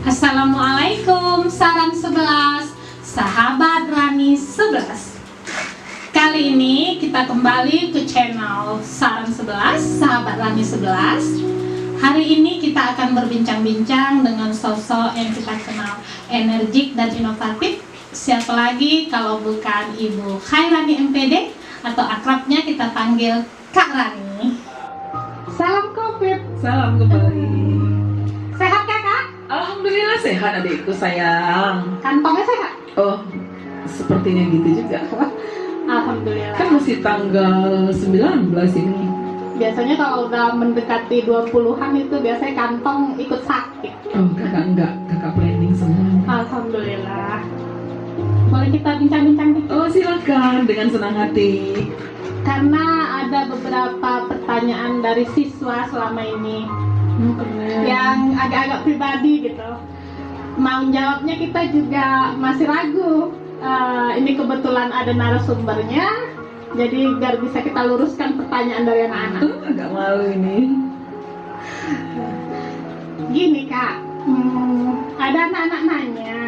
Assalamualaikum, saran 11, sahabat Rani 11. Kali ini kita kembali ke channel saran 11, sahabat Rani 11. Hari ini kita akan berbincang-bincang dengan sosok yang kita kenal energik dan inovatif. Siapa lagi kalau bukan Ibu Khairani MPD atau akrabnya kita panggil Kak Rani. Salam Covid. Salam kembali. Sehat kakak? Alhamdulillah sehat adikku sayang. Kantongnya sehat? Oh, sepertinya gitu juga. Alhamdulillah. Kan masih tanggal 19 ini. Biasanya kalau udah mendekati 20-an itu biasanya kantong ikut sakit. Oh, kakak enggak. Kakak planning semuanya. Alhamdulillah. Boleh kita bincang-bincang dikit? Oh, silakan dengan senang hati. Karena ada beberapa pertanyaan dari siswa selama ini yang agak-agak pribadi gitu. Mau jawabnya kita juga masih ragu. Ini kebetulan ada narasumbernya, jadi biar bisa kita luruskan pertanyaan dari anak-anak. Agak malu ini. Gini kak, ada anak-anak nanya,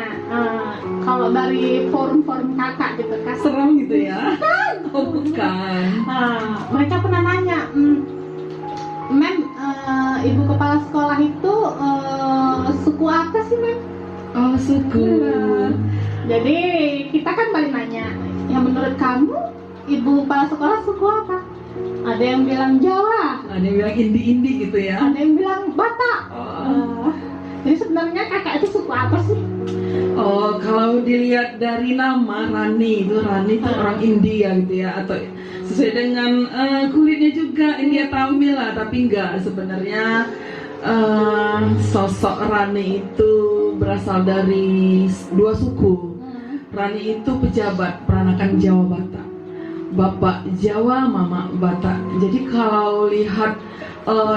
kalau dari forum-forum kakak gitu kak. Serem gitu ya? Oh, bukan. Mereka pernah nanya, Mem, ibu kepala sekolah itu suku apa sih Mem? Oh, suku. Jadi kita kan balik nanya, yang menurut kamu ibu kepala sekolah suku apa? Ada yang bilang Jawa, Ada yang bilang indi-indi gitu ya? ada yang bilang Batak. Oh. Jadi sebenarnya kakak itu suku apa sih? Oh, kalau dilihat dari nama Rani itu orang India gitu ya, atau sesuai dengan kulitnya juga India Tamil lah, tapi enggak, sebenarnya sosok Rani itu berasal dari dua suku. Rani itu pejabat peranakan Jawa Batak, bapak Jawa, mama Batak. Jadi kalau lihat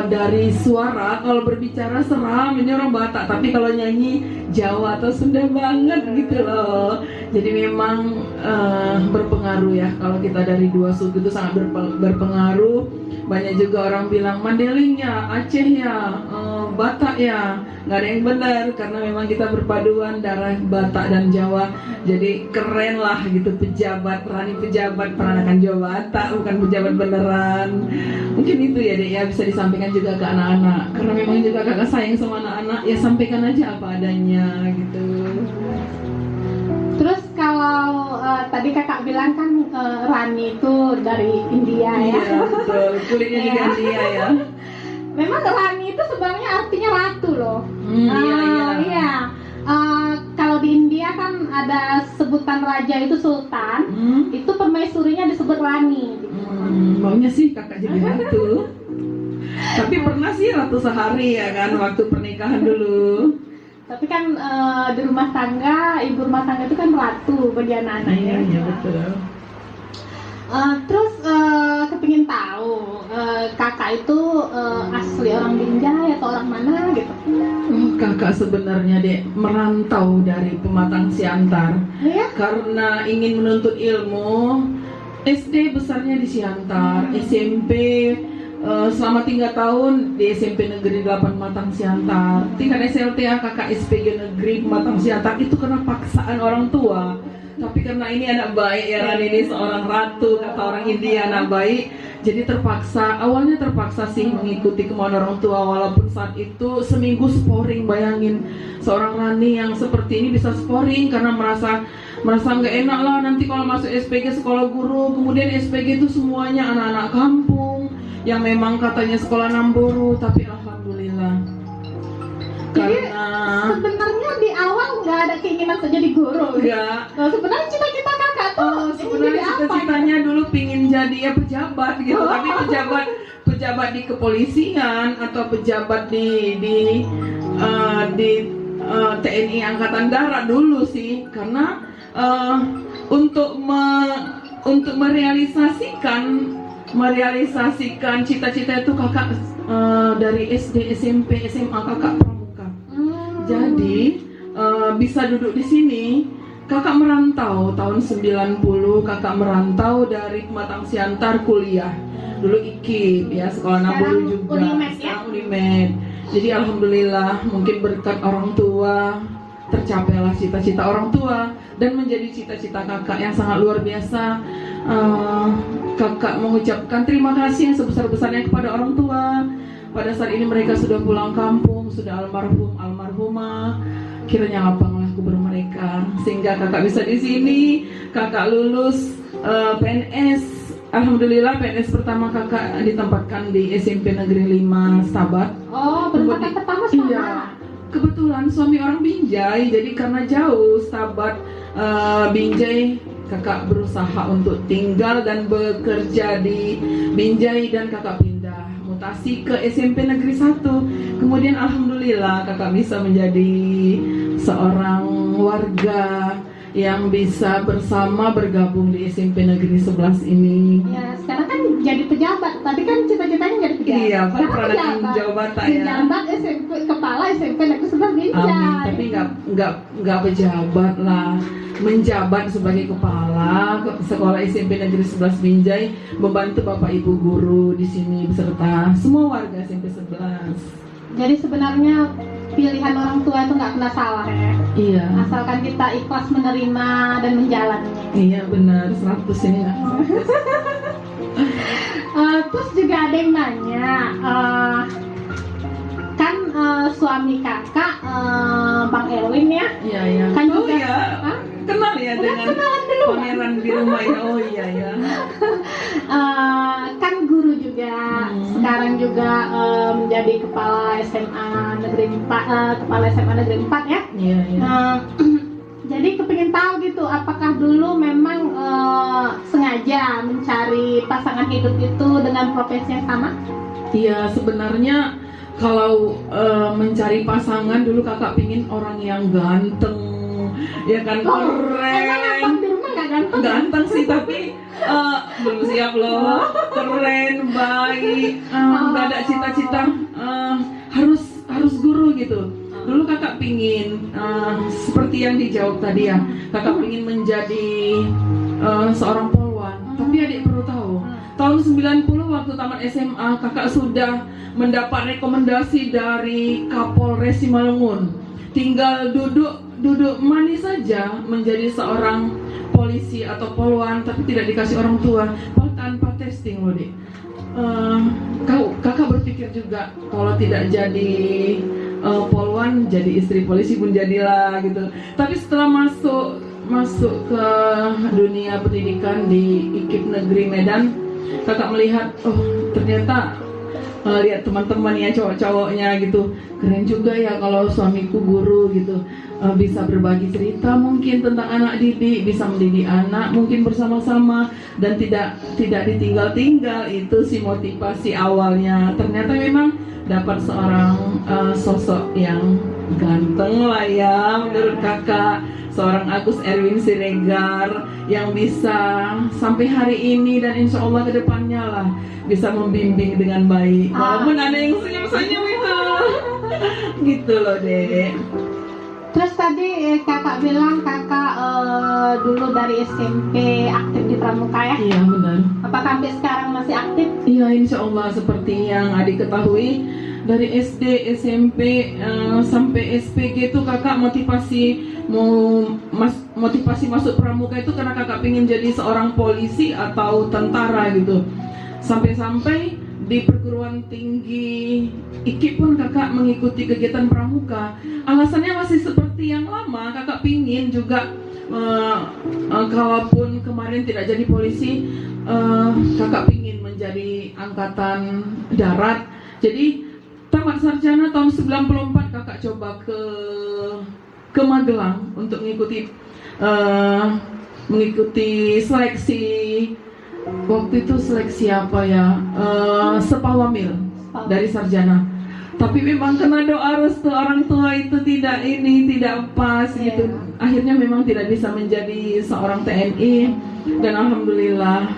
dari suara, kalau berbicara seram ini orang Batak, tapi kalau nyanyi Jawa atau Sunda banget gitu loh. Jadi memang berpengaruh ya, kalau kita dari dua suku itu sangat berpengaruh. Banyak juga orang bilang Mandeling ya, Aceh ya, Batak ya. Nggak ada yang benar, karena memang kita berpaduan darah Batak dan Jawa. Jadi keren lah gitu, pejabat, Rani pejabat peranakan Jawa Batak, bukan pejabat beneran. Mungkin itu ya Dek ya, bisa disampaikan juga ke anak-anak, karena memang juga kakak sayang sama anak-anak, ya sampaikan aja apa adanya gitu. Terus kalau tadi kakak bilang kan Rani itu dari India ya? Iya betul, kulitnya juga Iya. India ya. Memang Rani itu sebenarnya artinya ratu loh. Iya. Kalau di India kan ada sebutan raja itu sultan, itu permaisurinya disebut Rani. Maunya sih kakak jadi ratu. Tapi pernah sih ratu sehari ya kan, waktu pernikahan dulu. Tapi kan di rumah tangga, ibu rumah tangga itu kan ratu bagi anak-anaknya. Iya betul. Terus kepingin tahu kakak itu asli orang Binjai atau orang mana gitu? Kakak sebenarnya Dek merantau dari Pematang Siantar. Ya? Karena ingin menuntut ilmu. SD besarnya di Siantar, SMP selama 3 tahun di SMP Negeri 8 Pematang Siantar. Tingkat SLTA kakak SPG Negeri Pematang Siantar itu karena paksaan orang tua. Tapi karena ini anak baik ya, Rani ini seorang ratu, kata orang India anak baik. Jadi awalnya terpaksa sih mengikuti kemauan orang tua, walaupun saat itu seminggu sporing. Bayangin seorang Rani yang seperti ini bisa sporing karena merasa nggak enak lah nanti kalau masuk SPG sekolah guru. Kemudian SPG itu semuanya anak-anak kampung yang memang katanya sekolah Namburu, tapi alhamdulillah. Jadi Karena sebenarnya di awal nggak ada keinginan untuk jadi guru. enggak. Nah, sebenarnya cita-cita kakak tuh ingin Sebenarnya jadi apa? cita-citanya dulu pingin jadi ya pejabat gitu, tapi pejabat di kepolisian atau pejabat di TNI Angkatan Darat dulu sih, karena untuk merealisasikan cita-cita itu kakak dari SD, SMP, SMA kakak pramuka. Jadi bisa duduk di sini. Kakak merantau tahun 90, kakak merantau dari Pematang Siantar kuliah. Dulu IKIP ya, sekolah Namburu juga. Unimed ya? Unimed. Jadi alhamdulillah mungkin berkat orang tua tercapailah cita-cita orang tua dan menjadi cita-cita kakak yang sangat luar biasa. Kakak mengucapkan terima kasih yang sebesar-besarnya kepada orang tua. Pada saat ini mereka sudah pulang kampung, sudah almarhumah. Kiranya lapanglah kubur mereka sehingga kakak bisa di sini. Kakak lulus PNS. Alhamdulillah PNS pertama kakak ditempatkan di SMP Negeri 5 Stabat. Oh, penempatan pertama sama. Iya. Kebetulan suami orang Binjai, jadi karena jauh Stabat Binjai, kakak berusaha untuk tinggal dan bekerja di Binjai dan kakak pindah mutasi ke SMP Negeri 1. Kemudian alhamdulillah kakak bisa menjadi seorang warga yang bisa bersama bergabung di SMP Negeri 11 ini. Ya, sekarang kan jadi pejabat. Tadi kan cita-citanya jadi pejabat. Iya, Sekarang peranakan Jawa Batak ya. Pejabat SMP, kepala SMP Negeri 11 Binjai. Amin. Tapi nggak pejabat lah, menjabat sebagai kepala sekolah SMP Negeri 11 Binjai, membantu Bapak Ibu guru di sini beserta semua warga SMP 11. Jadi sebenarnya pilihan orang tua itu nggak pernah salah ya. Iya. Asalkan kita ikhlas menerima dan menjalannya. Iya benar, 100 ini lah. Terus juga ada yang nanya, kan suami kakak Bang Erwin ya, Iya iya. kan Oh juga, iya. Hah? Kenal ya Udah dengan kenalan dulu. pangeran di rumah ya. Oh iya ya. Kan guru juga, sekarang juga menjadi kepala SMA Negeri 4, kepala SMA Negeri 4 ya. Iya iya. Jadi kepingin tahu gitu, apakah dulu memang sengaja mencari pasangan hidup itu dengan profesi yang sama? Iya sebenarnya kalau mencari pasangan dulu kakak pingin orang yang ganteng, ya kan, Emang abang keren. di rumah nggak ganteng? Ganteng sih tapi belum siap loh. Keren, baik, nggak ada cita-cita harus guru gitu. Dulu kakak pingin seperti yang dijawab tadi ya, kakak pingin menjadi seorang polwan. Tapi adik perlu tahu, tahun 90 waktu tamat SMA kakak sudah mendapat rekomendasi dari Kapolres Simalungun. Tinggal duduk manis saja menjadi seorang polisi atau polwan, tapi tidak dikasih orang tua, tanpa testing loh Dik. Kakak berpikir juga kalau tidak jadi polwan, jadi istri polisi pun jadilah gitu. Tapi setelah masuk ke dunia pendidikan di IKIP Negeri Medan, kakak melihat ternyata lihat teman-teman ya cowok-cowoknya gitu, keren juga ya kalau suamiku guru gitu, bisa berbagi cerita mungkin tentang anak didik, bisa mendidik anak mungkin bersama-sama dan tidak ditinggal-tinggal. Itu sih motivasi awalnya. Ternyata memang dapat seorang sosok yang ganteng lah ya menurut kakak, seorang Agus Erwin Siregar yang bisa sampai hari ini dan insya Allah kedepannya lah bisa membimbing dengan baik, walaupun ada yang senyum-senyum itu gitu loh Dek. Terus tadi kakak bilang kakak dulu dari SMP aktif di Pramuka ya? Iya benar. Apakah sampai sekarang masih aktif? Iya insya Allah, seperti yang adik ketahui, dari SD, SMP sampai SPG itu kakak motivasi masuk Pramuka itu karena kakak pengen jadi seorang polisi atau tentara gitu. Sampai-sampai di perguruan tinggi IKIP pun kakak mengikuti kegiatan Pramuka. Alasannya masih seperti yang lama, kakak pingin juga kalaupun kemarin tidak jadi polisi, kakak pingin menjadi angkatan darat. Jadi tamat sarjana tahun 94 kakak coba ke Magelang untuk mengikuti seleksi. Waktu itu seleksi apa ya, Sepawamil dari sarjana. Tapi memang kena doa restu orang tua itu tidak pas gitu. Akhirnya memang tidak bisa menjadi seorang TNI. Dan alhamdulillah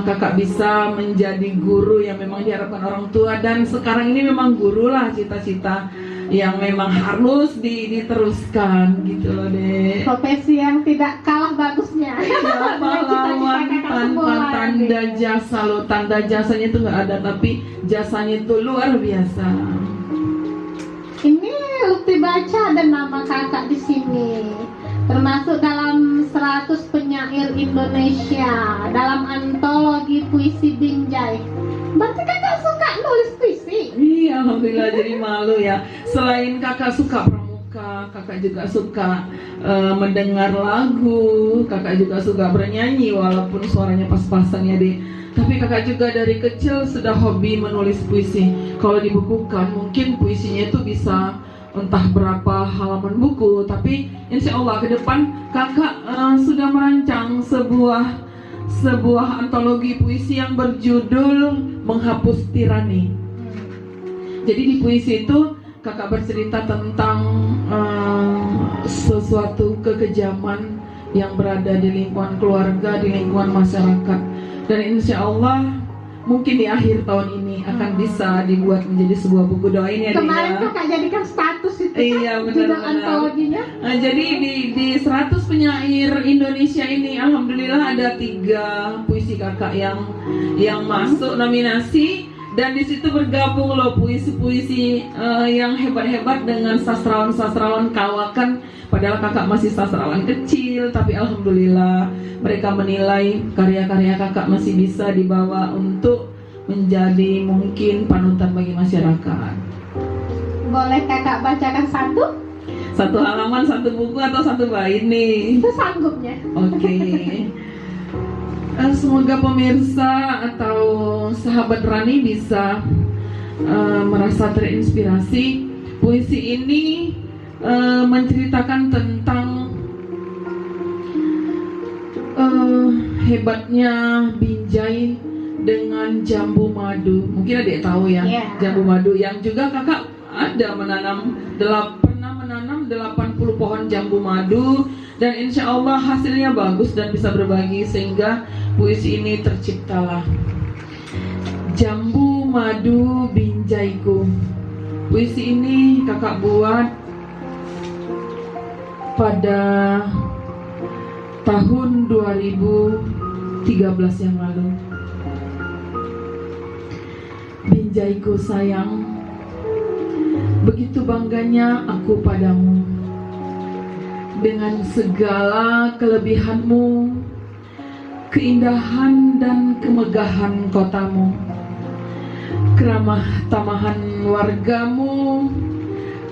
kakak bisa menjadi guru yang memang diharapkan orang tua. Dan sekarang ini memang guru lah cita-cita yang memang harus diteruskan gitu loh Dek. Profesi yang tidak kalah bagusnya. Pahlawan tanpa tanda jasa loh. Tanda jasanya itu nggak ada, tapi jasanya itu luar biasa. Ini Lukti baca ada nama kakak di sini. Termasuk dalam 100 penyair Indonesia dalam antologi puisi Binjai. Berarti kakak suka nulis puisi? Iya, alhamdulillah, jadi malu ya. Selain kakak suka pramuka, kakak juga suka mendengar lagu, kakak juga suka bernyanyi walaupun suaranya pas-pasan ya dek. Tapi kakak juga dari kecil sudah hobi menulis puisi. Kalau dibukukan mungkin puisinya itu bisa entah berapa halaman buku. Tapi insya Allah ke depan kakak sudah merancang sebuah antologi puisi yang berjudul Menghapus Tirani. Jadi di puisi itu kakak bercerita tentang sesuatu kekejaman yang berada di lingkungan keluarga, di lingkungan masyarakat. Dan insya Allah mungkin di akhir tahun ini akan bisa dibuat menjadi sebuah buku. Doain ya. Kemarin kakak jadikan status itu iya, judul antologinya. Jadi di 100 penyair Indonesia ini alhamdulillah ada 3 puisi kakak yang masuk nominasi. Dan di situ bergabung loh puisi-puisi yang hebat-hebat dengan sastrawan-sastrawan kawakan. Padahal kakak masih sastrawan kecil, tapi alhamdulillah mereka menilai karya-karya kakak masih bisa dibawa untuk menjadi mungkin panutan bagi masyarakat. Boleh kakak bacakan satu halaman, satu buku atau satu bait nih? Itu sanggupnya. Oke. Semoga pemirsa atau sahabat Rani bisa merasa terinspirasi. Puisi ini menceritakan tentang hebatnya Binjai dengan jambu madu. Mungkin adik tahu ya, jambu madu yang juga kakak pernah menanam 80 pohon jambu madu. Dan insya Allah hasilnya bagus dan bisa berbagi, sehingga puisi ini terciptalah. Jambu madu Binjaiku. Puisi ini kakak buat pada tahun 2013 yang lalu. Binjaiku sayang, begitu bangganya aku padamu. Dengan segala kelebihanmu, keindahan dan kemegahan kotamu, keramah tamahan wargamu,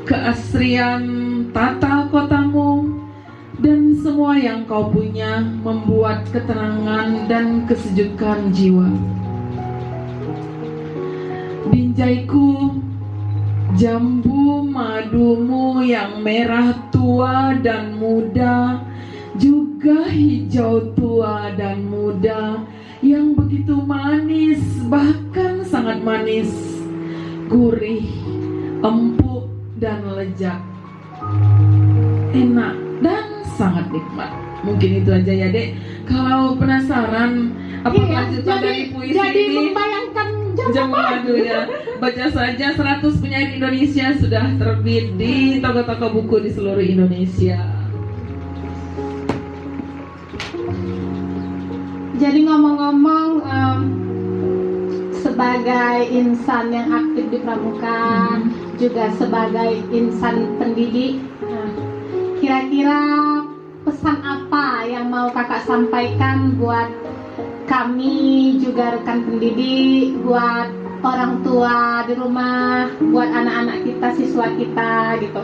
keasrian tata kotamu, dan semua yang kau punya membuat ketenangan dan kesejukan jiwa. Binjaiku, jambu madumu yang merah tua dan muda, juga hijau tua dan muda, yang begitu manis, bahkan sangat manis, gurih, empuk dan lezat, enak dan sangat nikmat. Mungkin itu aja ya dek. Kalau penasaran apa kelanjutan dari puisi jadi ini, membayangkan jambu madu ya, baca saja 100 penyair Indonesia sudah terbit di toko-toko buku di seluruh Indonesia. Jadi ngomong-ngomong, sebagai insan yang aktif di pramuka, juga sebagai insan pendidik, kira-kira pesan apa yang mau kakak sampaikan buat kami juga rekan pendidik, buat orang tua di rumah, buat anak-anak kita, siswa kita gitu.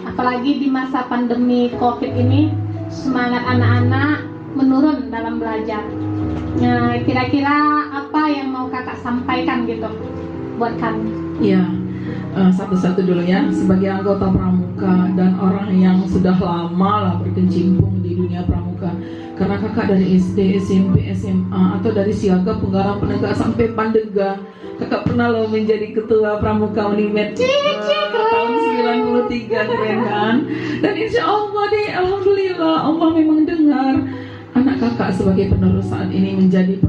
Apalagi di masa pandemi COVID ini, semangat anak-anak menurun dalam belajar. Nah, kira-kira apa yang mau kakak sampaikan gitu buat kami? Ya, satu-satu dulu ya. Sebagai anggota pramuka dan orang yang sudah lama lah berkecimpung di dunia pramuka, karena kakak dari SD, SMP, SMA atau dari Siaga, Penggarang, Penegak sampai Pandega, kakak pernah loh menjadi ketua pramuka Unimed tahun 93, keren kan? Dan insya Allah deh, alhamdulillah Allah memang dengar anak kakak sebagai penerus saat ini menjadi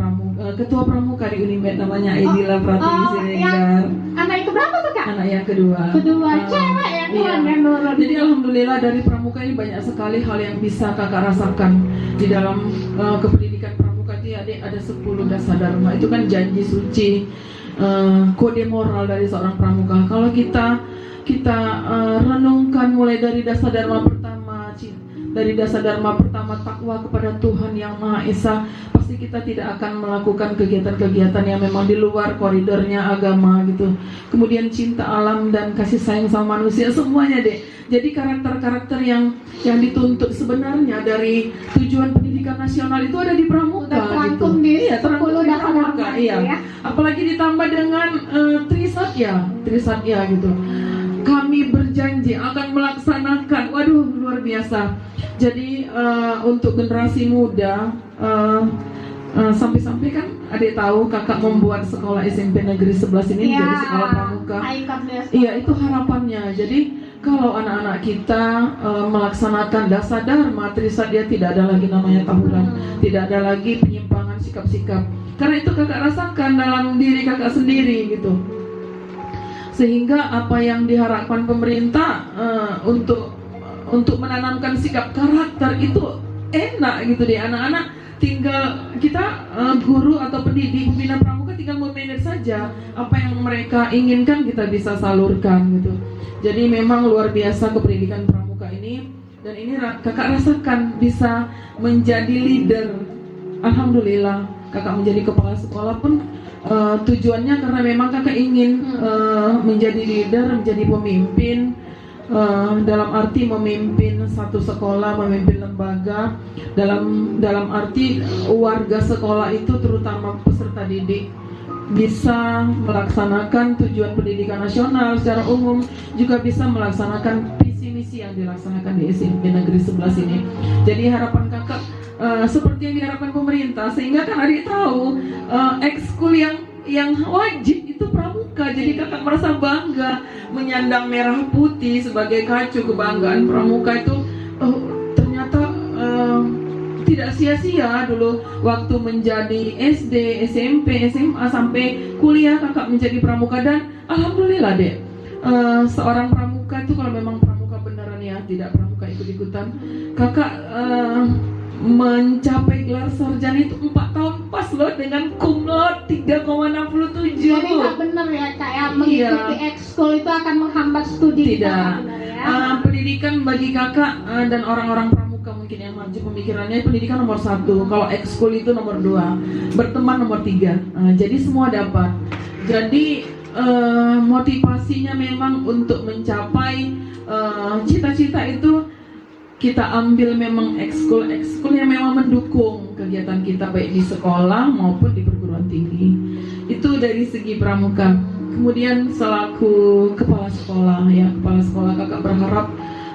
ketua pramuka di Unimed, namanya Aidila Pratiwi Siregar. Anak itu berapa tuh kak? Anak yang kedua. Cewek ya, iya. yang nurun. Jadi alhamdulillah dari pramuka ini banyak sekali hal yang bisa kakak rasakan di dalam kependidikan pramuka. Itu ada 10 dasar dharma, itu kan janji suci. kode moral dari seorang pramuka. Kalau kita renungkan mulai dari dasar dharma pertama takwa kepada Tuhan yang Maha Esa, pasti kita tidak akan melakukan kegiatan-kegiatan yang memang di luar koridornya agama gitu. Kemudian cinta alam dan kasih sayang sama manusia, semuanya deh. Jadi karakter-karakter yang dituntut sebenarnya dari tujuan pendidikan nasional itu ada di pramuka gitu. Di Iya, terangkum di pramuka. Iya. Ya. Apalagi ditambah dengan Trisatya gitu. Kami berjanji akan melaksanakan. Waduh, luar biasa. Jadi untuk generasi muda, sampai-sampai kan adik tahu kakak membuat sekolah SMP Negeri 11 ini Ya, jadi sekolah pramuka. Iya, itu harapannya. Jadi kalau anak-anak kita melaksanakan dasar dharma Trisatya, tidak ada lagi namanya tawuran, tidak ada lagi penyimpangan sikap-sikap. Karena itu kakak rasakan dalam diri kakak sendiri gitu. Sehingga apa yang diharapkan pemerintah untuk menanamkan sikap karakter itu enak gitu deh. Anak-anak tinggal kita guru atau pendidik pembina pramuka tinggal memanage saja apa yang mereka inginkan, kita bisa salurkan gitu. Jadi memang luar biasa kependidikan pramuka ini, dan ini kakak rasakan bisa menjadi leader. Alhamdulillah kakak menjadi kepala sekolah pun tujuannya karena memang kakak ingin menjadi leader, menjadi pemimpin, dalam arti memimpin satu sekolah, memimpin lembaga, dalam arti warga sekolah itu terutama peserta didik bisa melaksanakan tujuan pendidikan nasional secara umum, juga bisa melaksanakan visi misi yang dilaksanakan di SMP Negeri 11 ini. Jadi harapan kakak seperti yang diharapkan pemerintah, sehingga kan adik tahu ekskul yang wajib itu pramuka. Jadi kakak merasa bangga menyandang merah putih sebagai kacu kebanggaan pramuka itu. Ternyata tidak sia-sia dulu waktu menjadi SD, SMP, SMA sampai kuliah kakak menjadi pramuka, dan alhamdulillah deh, seorang pramuka itu kalau memang pramuka beneran ya, tidak pramuka ikut-ikutan, kakak mencapai gelar sarjana itu 4 tahun pas loh, dengan cum laude 3,67. Jadi nggak benar ya Kak ya, mengikuti ekskul itu akan menghambat studi tidak. kita ya. Pendidikan bagi kakak dan orang-orang pramuka mungkin yang maju pemikirannya, pendidikan nomor 1, kalau ekskul itu nomor 2, berteman nomor 3. Jadi semua dapat. Jadi motivasinya memang untuk mencapai cita-cita itu kita ambil memang ekskul yang memang mendukung kegiatan kita baik di sekolah maupun di perguruan tinggi. Itu dari segi pramuka. Kemudian selaku kepala sekolah kakak berharap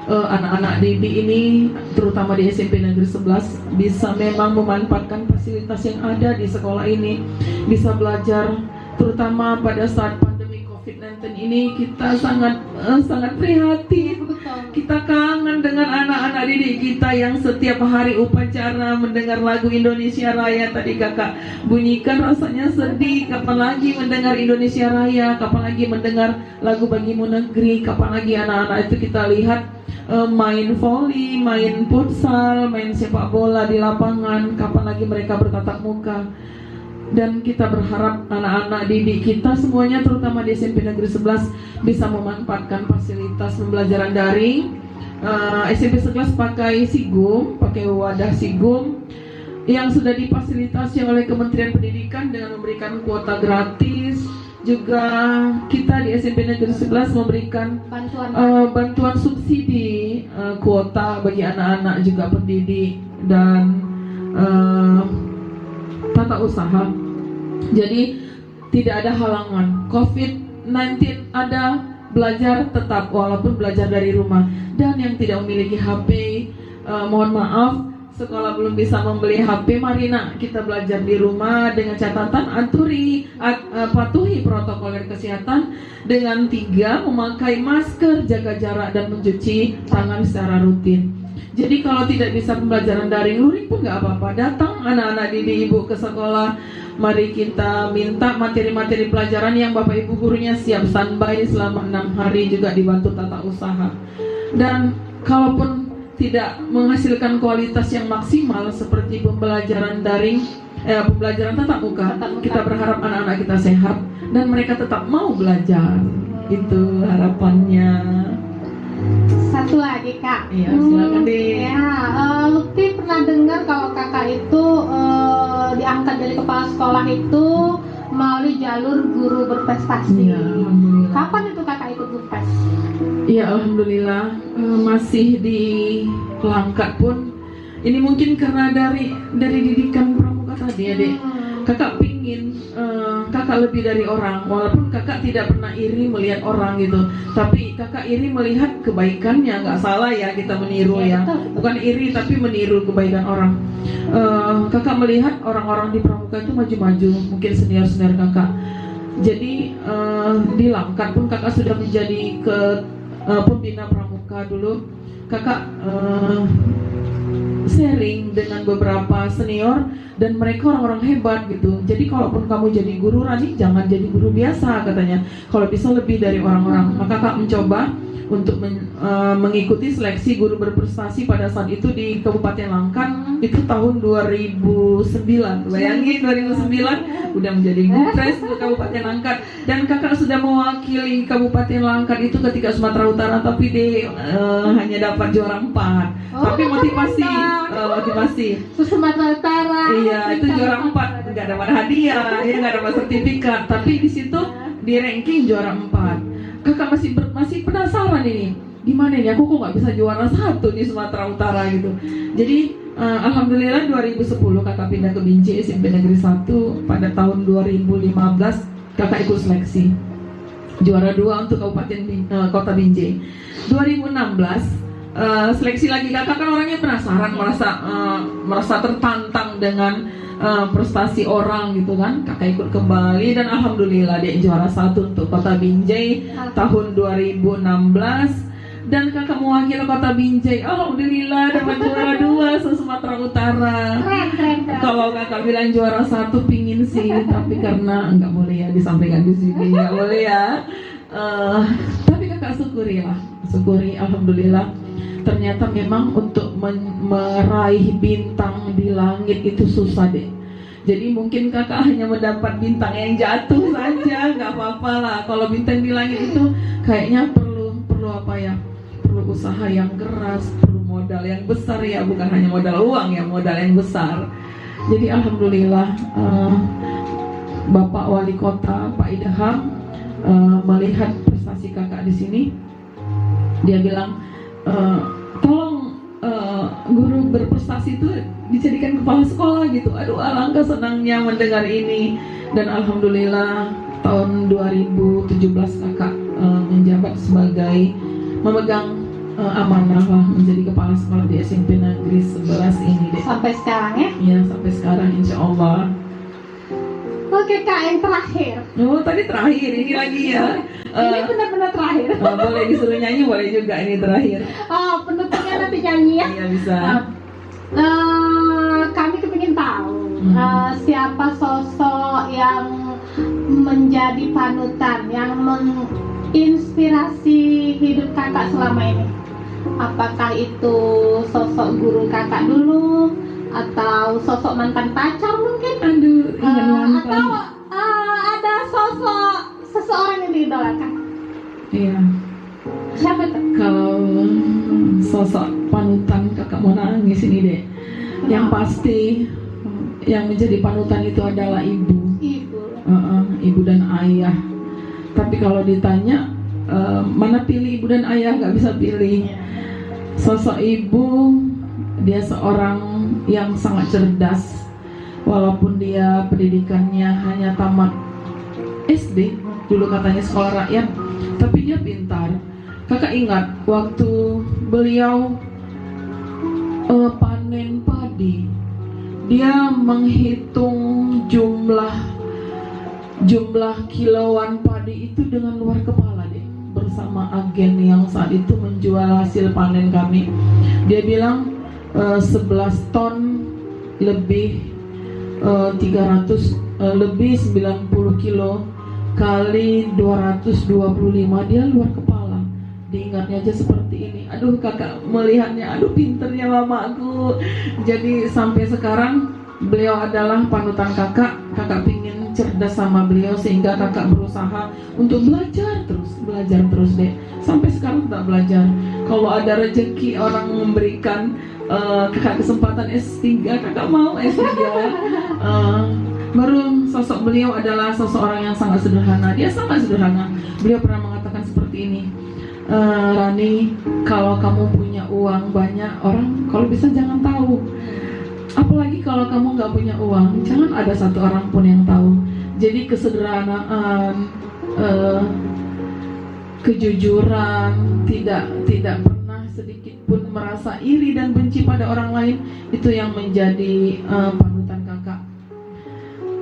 anak-anak didik ini terutama di SMP Negeri 11 bisa memang memanfaatkan fasilitas yang ada di sekolah ini, bisa belajar, terutama pada saat pandemi COVID-19 ini kita sangat prihatin. Kita kangen dengan anak-anak didik kita yang setiap hari upacara mendengar lagu Indonesia Raya. Tadi kakak bunyikan, rasanya sedih. Kapan lagi mendengar Indonesia Raya? Kapan lagi mendengar lagu Bagimu Negeri? Kapan lagi anak-anak itu kita lihat main voli, main futsal, main sepak bola di lapangan? Kapan lagi mereka bertatap muka? Dan kita berharap anak-anak didik kita semuanya terutama di SMP Negeri 11 bisa memanfaatkan fasilitas pembelajaran daring. SMP 11 pakai SIGUM, pakai wadah SIGUM yang sudah difasilitasi oleh Kementerian Pendidikan dengan memberikan kuota gratis. Juga kita di SMP Negeri 11 memberikan bantuan subsidi kuota bagi anak-anak juga pendidik dan tata usaha. Jadi tidak ada halangan. COVID-19 ada, belajar tetap walaupun belajar dari rumah. Dan yang tidak memiliki HP, mohon maaf, sekolah belum bisa membeli HP, mari nak kita belajar di rumah dengan catatan patuhi protokol kesehatan dengan 3, memakai masker, jaga jarak dan mencuci tangan secara rutin. Jadi kalau tidak bisa pembelajaran daring, luring pun nggak apa-apa. Datang anak-anak didik ibu ke sekolah, mari kita minta materi-materi pelajaran yang bapak ibu gurunya siap standby selama 6 hari, juga dibantu tata usaha. Dan kalaupun tidak menghasilkan kualitas yang maksimal seperti pembelajaran daring, pembelajaran tatap muka. Tatap muka. Kita berharap anak-anak kita sehat dan mereka tetap mau belajar. Itu harapannya. Satu lagi Kak. Iya, silakan deh. Ya, Lutfi pernah dengar kalau Kakak itu diangkat dari kepala sekolah itu melalui jalur guru berprestasi. Iya, alhamdulillah. Kapan itu Kakak ikut Gupres? Iya, alhamdulillah. Masih di Langkat pun. Ini mungkin karena dari didikan pramuka tadi ya, Dek. Kakak pingin kakak lebih dari orang, walaupun kakak tidak pernah iri melihat orang gitu, tapi kakak iri melihat kebaikannya. Nggak salah ya kita meniru ya, bukan iri tapi meniru kebaikan orang. Kakak melihat orang-orang di pramuka itu maju-maju, mungkin senior-senior kakak. Jadi di Langkat pun kakak sudah menjadi pembina pramuka dulu. Kakak sharing dengan beberapa senior dan mereka orang-orang hebat gitu. Jadi kalaupun kamu jadi guru, Rani jangan jadi guru biasa katanya. Kalau bisa lebih dari orang-orang. Maka Kak mencoba untuk mengikuti seleksi guru berprestasi pada saat itu di Kabupaten Langkat. Itu tahun 2009. Bayangin 2009 udah menjadi Gupres untuk Kabupaten Langkat. Dan kakak sudah mewakili Kabupaten Langkat itu ketika Sumatera Utara, tapi hanya dapat juara 4. Tapi motivasi Sumatera Utara. Iya, itu juara 4, nggak dapat hadiah, ya nggak dapat sertifikat. Tapi di situ di ranking juara 4. Kakak masih penasaran ini, gimana nih aku kok nggak bisa juara 1 di Sumatera Utara gitu. Jadi alhamdulillah 2010 kakak pindah ke Binjai SMP Negeri 1. Pada tahun 2015 kakak ikut seleksi juara 2 untuk Kota Binjai. 2016 seleksi lagi. Kakak kan orangnya penasaran, merasa tertantang dengan prestasi orang gitu kan. Kakak ikut kembali dan alhamdulillah dia juara 1 untuk Kota Binjai tahun 2016. Dan kakak mewakili Kota Binjai, alhamdulillah dapat juara 2 se-Sumatera Utara. Keren. Kalau kakak bilang juara 1 pingin sih, tapi karena nggak boleh ya disampaikan di sini, nggak boleh ya. Tapi kakak syukuri alhamdulillah. Ternyata memang untuk meraih bintang di langit itu susah deh. Jadi mungkin kakak hanya mendapat bintang yang jatuh saja, nggak apa-apa lah. Kalau bintang di langit itu kayaknya perlu apa ya? Perlu usaha yang keras, perlu modal yang besar ya, bukan hanya modal uang ya, modal yang besar. Jadi alhamdulillah Bapak Wali Kota Pak Idham melihat prestasi kakak di sini, dia bilang, tolong guru berprestasi itu dijadikan kepala sekolah gitu. Aduh, alangkah senangnya mendengar ini. Dan alhamdulillah tahun 2017 kakak menjabat sebagai memegang amanah lah menjadi kepala sekolah di SMP Negeri 11 ini deh. Sampai sekarang ya? Ya, sampai sekarang insya Allah. Oke Kak, yang terakhir. Oh, tadi terakhir, ini lagi ya. Ini benar-benar terakhir. Boleh disuruh nyanyi, boleh juga ini terakhir. Oh, penutupnya nanti nyanyi ya? Iya, bisa. Kami kepingin tahu siapa sosok yang menjadi panutan, yang menginspirasi hidup kakak selama ini. Apakah itu sosok guru kakak dulu, atau sosok mantan pacar mungkin? Aduh, ingat mantan. Atau ada sosok seseorang yang diidolakan? Iya. Siapa tuh? Kalau sosok panutan kakak mau nangis ini deh. Yang pasti yang menjadi panutan itu adalah ibu. Ibu dan ayah. Tapi kalau ditanya mana pilih ibu dan ayah, nggak bisa pilih. Sosok ibu, dia seorang yang sangat cerdas. Walaupun dia pendidikannya hanya tamat SD, dulu katanya sekolah rakyat, tapi dia pintar. Kakak ingat waktu beliau panen padi, dia menghitung jumlah kiloan padi itu dengan luar kepala deh, bersama agen yang saat itu menjual hasil panen kami. Dia bilang 11 ton lebih 300 lebih 90 kilo kali 225, dia luar kepala. Diingatnya aja seperti ini. Aduh, kakak melihatnya, aduh pinternya mamaku. Jadi sampai sekarang beliau adalah panutan kakak. Kakak pingin cerdas sama beliau sehingga kakak berusaha untuk belajar terus deh. Sampai sekarang tetap belajar. Kalau ada rezeki orang memberikan kakak kesempatan S3, kakak mau S3. Baru sosok beliau adalah seseorang yang sangat sederhana. Dia sangat sederhana. Beliau pernah mengatakan seperti ini, Rani, kalau kamu punya uang banyak, orang kalau bisa jangan tahu. Apalagi kalau kamu nggak punya uang, jangan ada satu orang pun yang tahu. Jadi kesederhanaan, kejujuran, tidak pernah sedikit pun merasa iri dan benci pada orang lain, itu yang menjadi panutan kakak.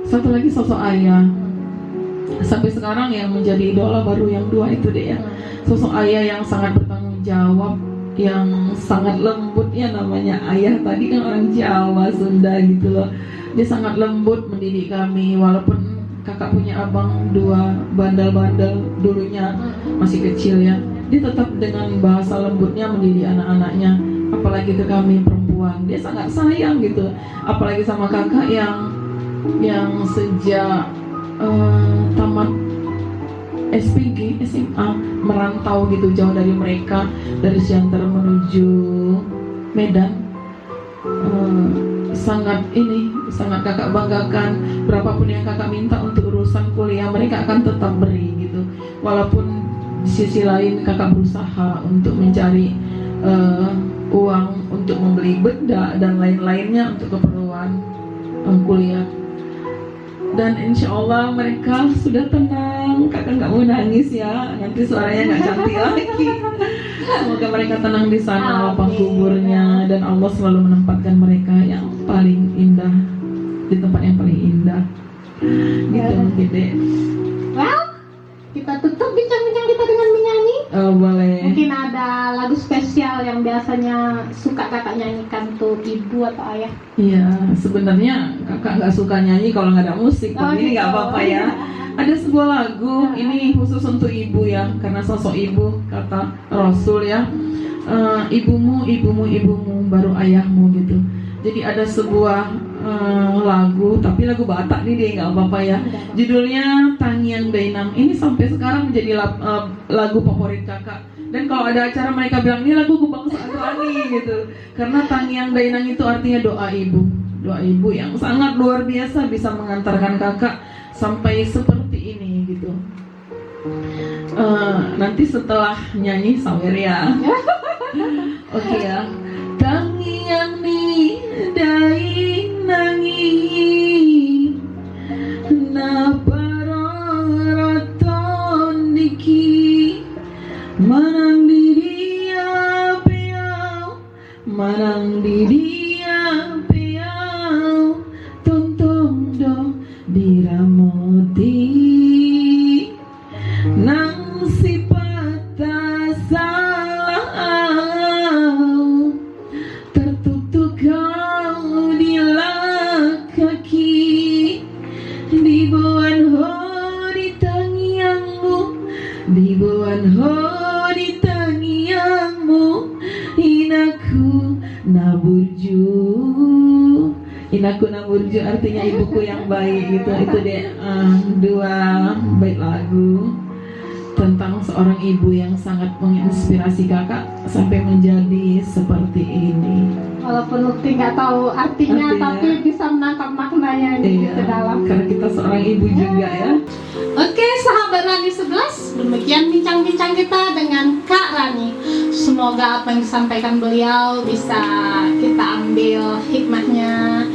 Satu lagi sosok ayah. Sampai sekarang yang menjadi idola baru yang dua itu deh ya. Sosok ayah yang sangat bertanggung jawab, yang sangat lembut ya, namanya ayah tadi kan orang Jawa, Sunda gitu loh. Dia sangat lembut mendidik kami, walaupun kakak punya abang dua bandel-bandel dulunya masih kecil ya. Dia tetap dengan bahasa lembutnya mendidik anak-anaknya, apalagi ke kami perempuan. Dia sangat sayang gitu, apalagi sama kakak yang sejak tamat SPG, SMA merantau gitu jauh dari mereka, dari Siantar menuju Medan. Sangat kakak banggakan. Berapapun yang kakak minta untuk urusan kuliah, mereka akan tetap beri gitu. Walaupun di sisi lain kakak berusaha untuk mencari uang untuk membeli bedak dan lain-lainnya untuk keperluan kuliah. Dan insya Allah mereka sudah tenang. Kakak nggak mau nangis ya, nanti suaranya nggak cantik lagi. Semoga mereka tenang di sana, lapang kuburnya, dan Allah selalu menempatkan mereka yang paling indah, di tempat yang paling indah. Gitu mungkin deh. Well, kita tutup bincang-bincang kita dengan menyanyi. Oh, boleh. Mungkin ada lagu spesial yang biasanya suka kakak nyanyikan tuh ibu atau ayah. Iya, sebenarnya kakak nggak suka nyanyi kalau nggak ada musik. Oh, Ini nggak gitu. apa-apa ya. Ada sebuah lagu ini khusus untuk ibu ya, karena sosok ibu kata Rasul ya, ibumu baru ayahmu gitu. Jadi ada sebuah lagu, tapi lagu Batak nih dia nggak apa-apa ya. Judulnya Tangiang Dainang. Ini sampai sekarang menjadi lagu favorit kakak. Dan kalau ada acara mereka bilang ini lagu kebangsaan Rani gitu. Karena Tangiang Dainang itu artinya doa ibu. Doa ibu yang sangat luar biasa bisa mengantarkan kakak sampai seperti ini gitu. Nanti setelah nyanyi sawer ya. Oke ya. Tangiang ni dainangi na paraton diki manang di dia peau, manang di dia peau, tontong do diramoti nang sipata salah tertutup kau di kaki dibuan hori tangiangmu, dibuan hori tangiangmu, inaku naburju. Inaku naburju artinya ibuku yang baik gitu. Itu deh dua bait lagu tentang seorang ibu yang sangat menginspirasi kakak sampai menjadi seperti ini. Walaupun Lutfi nggak tahu artinya, tapi bisa menangkap maknanya Iya, ke dalam. karena kita seorang ibu juga ya. Oke, sahabat Rani 11, demikian bincang-bincang kita dengan Kak Rani. Semoga apa yang disampaikan beliau bisa kita ambil hikmahnya.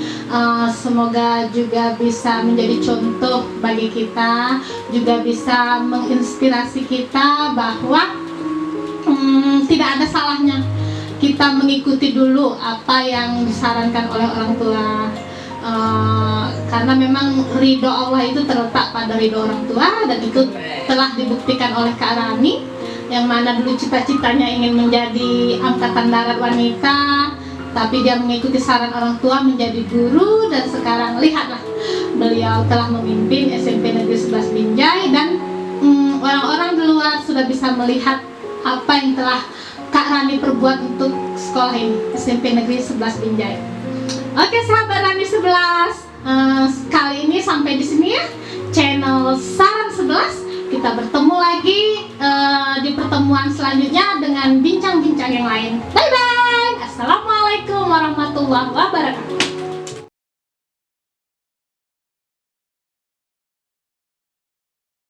Semoga juga bisa menjadi contoh bagi kita, juga bisa menginspirasi kita bahwa tidak ada salahnya kita mengikuti dulu apa yang disarankan oleh orang tua. Karena memang ridho Allah itu terletak pada ridho orang tua, dan itu telah dibuktikan oleh Kak Rani yang mana dulu cita-citanya ingin menjadi angkatan darat wanita, tapi dia mengikuti saran orang tua menjadi guru, dan sekarang lihatlah beliau telah memimpin SMP Negeri 11 Binjai, dan orang-orang di luar sudah bisa melihat apa yang telah Kak Rani perbuat untuk sekolah ini, SMP Negeri 11 Binjai. Oke sahabat Rani 11, kali ini sampai di sini ya channel Saran 11. Kita bertemu lagi di pertemuan selanjutnya dengan bincang-bincang yang lain. Bye bye. Assalamualaikum warahmatullahi wabarakatuh.